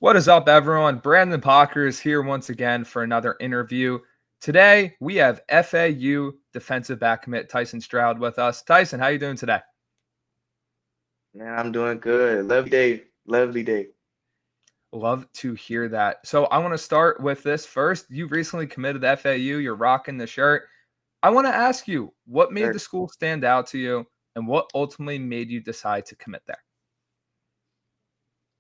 What is up, everyone? Brandyn Pokrass here once again for another interview. Today, we have FAU defensive back commit Tyson Stroud with us. Tyson, how you doing today? Man, I'm doing good. Lovely day. Lovely day. Love to hear that. So I want to start with this first. You recently committed to FAU. You're rocking the shirt. I want to ask you, what made the Sir. school stand out to you, and what ultimately made you decide to commit there?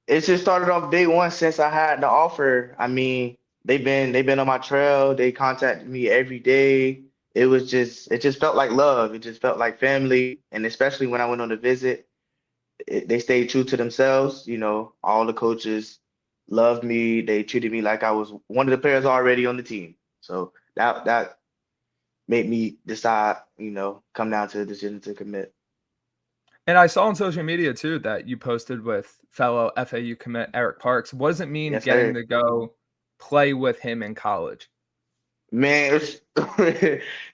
It just started off day one since I had the offer. I mean, they've been on my trail. They contacted me every day. It just felt like love. It just felt like family. And especially when I went on the visit, they stayed true to themselves. All the coaches loved me. They treated me like I was one of the players already on the team. So that made me decide, come down to the decision to commit. And I saw on social media too that you posted with fellow FAU commit Eric Parks. What does it mean Yes, getting sir. to go play with him in college? Man, it's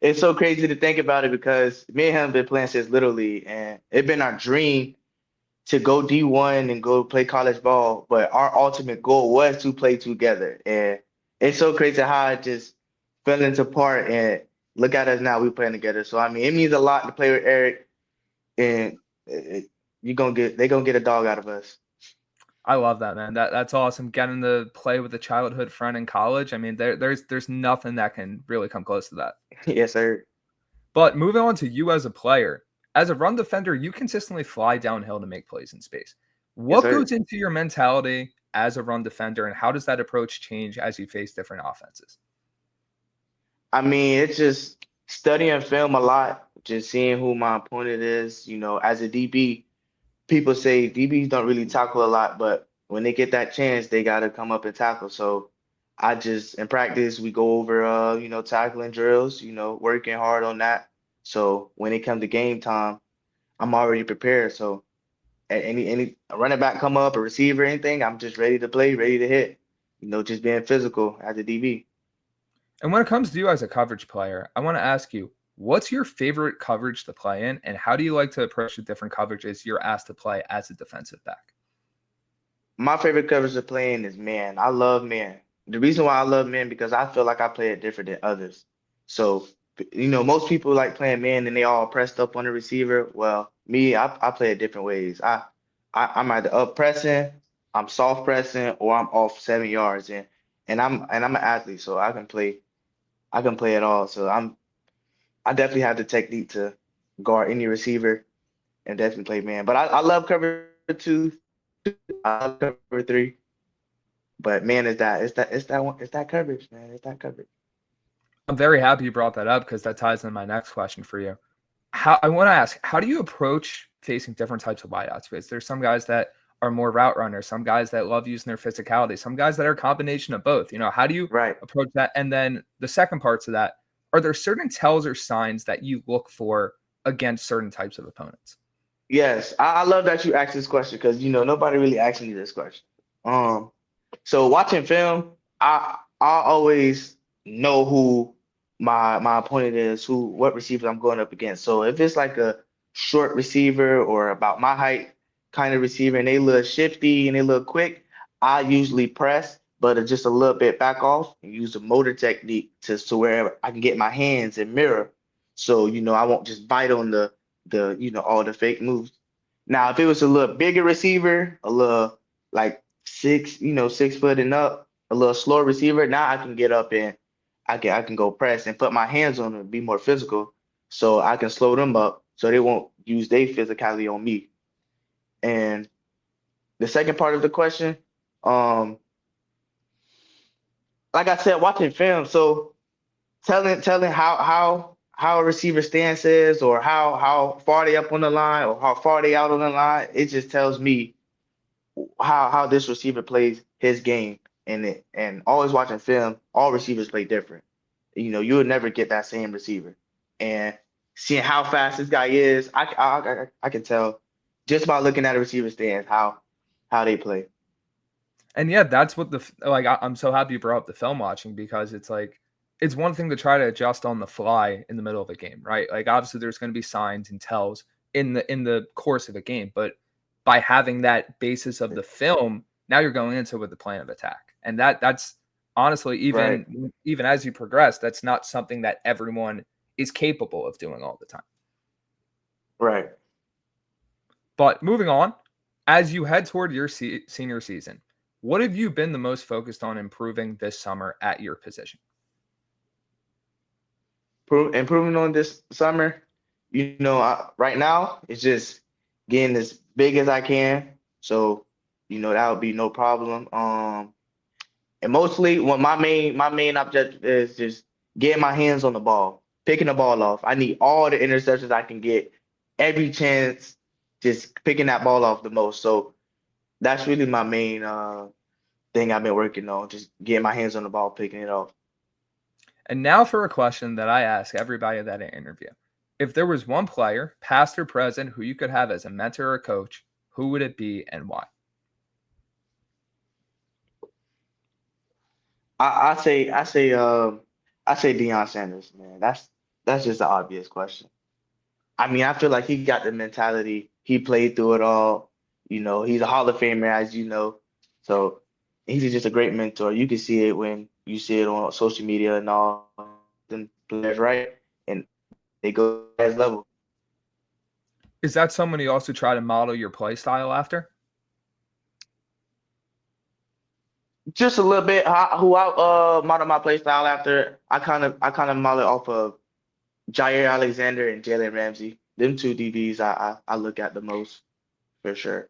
it's so crazy to think about it because me and him been playing since Little League, and it's been our dream to go D1 and go play college ball. But our ultimate goal was to play together, and it's so crazy how it just fell into part. And look at us now, we playing together. So I mean, it means a lot to play with Eric, and they gonna get a dog out of us. I love that, man. That's awesome. Getting to play with a childhood friend in college. I mean, there's nothing that can really come close to that. Yes, sir. But moving on to you as a player, as a run defender, you consistently fly downhill to make plays in space. Yes, What sir. goes into your mentality as a run defender, and how does that approach change as you face different offenses? I mean, it's just studying film a lot, just seeing who my opponent is. As a DB, people say DBs don't really tackle a lot, but when they get that chance, they got to come up and tackle. So I just, in practice, we go over, tackling drills, working hard on that. So when it comes to game time, I'm already prepared. So any a running back come up, a receiver, anything, I'm just ready to play, ready to hit. Just being physical as a DB. And when it comes to you as a coverage player, I want to ask you, what's your favorite coverage to play in, and how do you like to approach the different coverages you're asked to play as a defensive back? My favorite coverage to play in is man. I love man. The reason why I love man because I feel like I play it different than others. So, most people like playing man and they all pressed up on the receiver. Well, me, I play it different ways. I'm either up pressing, I'm soft pressing, or I'm off 7 yards. And I'm an athlete, so I can play it all. So I definitely have the technique to guard any receiver and definitely play man. But I love cover two. I love cover three. But man, it's that one, it's that coverage, man. It's that coverage. I'm very happy you brought that up because that ties into my next question for you. How I want to ask, how do you approach facing different types of wideouts? Because there's some guys that are more route runners, some guys that love using their physicality, some guys that are a combination of both. How do you Right. approach that? And then the second part to that, are there certain tells or signs that you look for against certain types of opponents? Yes, I love that you asked this question because nobody really asked me this question. Um, so watching film, I always know who my opponent is, who what receivers I'm going up against. So if it's like a short receiver or about my height kind of receiver and they look shifty and they look quick, I usually press, but just a little bit back off and use a motor technique to where I can get my hands and mirror. So I won't just bite on the all the fake moves. Now, if it was a little bigger receiver, a little like 6 foot and up, a little slower receiver, now I can get up and I can go press and put my hands on them, be more physical, so I can slow them up so they won't use their physicality on me. And the second part of the question, um, like I said, watching film, so telling how a receiver stance is or how far they up on the line or how far they out on the line, it just tells me how this receiver plays his game. And always watching film, all receivers play different. You would never get that same receiver. And seeing how fast this guy is, I can tell just by looking at a receiver stance how they play. And yeah, that's what I'm so happy you brought up the film watching because it's like it's one thing to try to adjust on the fly in the middle of a game, right? Like obviously there's going to be signs and tells in the course of a game, but by having that basis of the film, Now you're going into it with the plan of attack. And that's honestly, Right. even as you progress, that's not something that everyone is capable of doing all the time. Right. But moving on, as you head toward your senior season, what have you been the most focused on improving this summer at your position? Improving on this summer, right now it's just getting as big as I can. So, that would be no problem. And mostly what my main objective is just getting my hands on the ball, picking the ball off. I need all the interceptions I can get, every chance, just picking that ball off the most. So that's really my main thing I've been working on, just getting my hands on the ball, picking it off. And now for a question that I ask everybody that I interview. If there was one player, past or present, who you could have as a mentor or coach, who would it be and why? I say Deion Sanders, man. That's just the obvious question. I mean, I feel like he got the mentality. He played through it all. He's a Hall of Famer, as you know. So he's just a great mentor. You can see it when you see it on social media and all. Them players, right? And they go to his level. Is that someone you also try to model your play style after? Just a little bit. Who I model my play style after. I kind of model off of Jair Alexander and Jalen Ramsey. Them two DBs I look at the most for sure.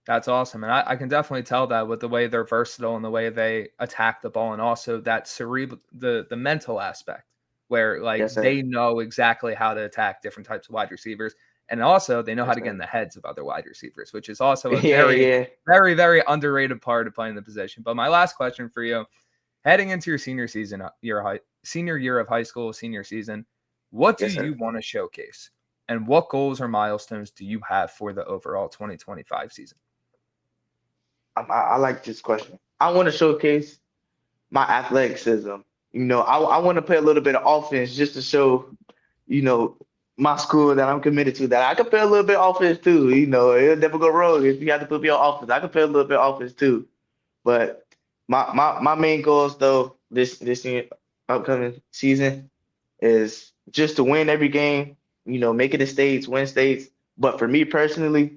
That's awesome. And I can definitely tell that with the way they're versatile and the way they attack the ball, and also that cerebral, the mental aspect where like Yes, sir. they know exactly how to attack different types of wide receivers. And also they know how Yes, to get in sir. the heads of other wide receivers, which is also a Yeah, very, yeah. very, very underrated part of playing the position. But my last question for you, heading into your senior year of high school, senior season, what do Yes, you sir. want to showcase? And what goals or milestones do you have for the overall 2025 season? I like this question. I want to showcase my athleticism. I want to play a little bit of offense just to show, you know, my school that I'm committed to that I can play a little bit of offense too. It'll never go wrong if you have to put me on offense. I can play a little bit of offense too. But my main goals though this upcoming season is just to win every game. Make it to states, win states. But for me personally,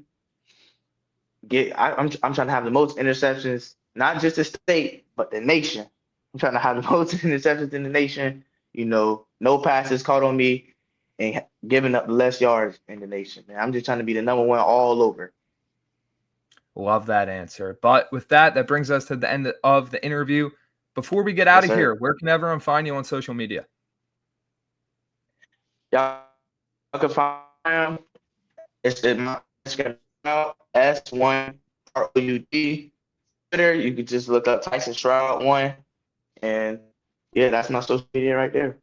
I'm trying to have the most interceptions, not just the state, but the nation. I'm trying to have the most interceptions in the nation. No passes caught on me, and giving up less yards in the nation. Man, I'm just trying to be the number one all over. Love that answer. But with that, that brings us to the end of the interview. Before we get out Yes, of here, sir. where can everyone find you on social media? Y'all can find him. It's in my Instagram account, S1ROUD. Twitter, you could just look up Tyson Stroud one, and yeah, that's my social media right there.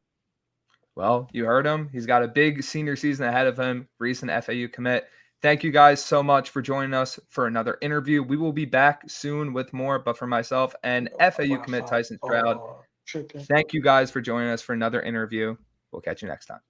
Well, you heard him. He's got a big senior season ahead of him, recent FAU commit. Thank you guys so much for joining us for another interview. We will be back soon with more, but for myself and FAU commit Wi-Fi. Tyson Stroud, Tripping. thank you guys for joining us for another interview. We'll catch you next time.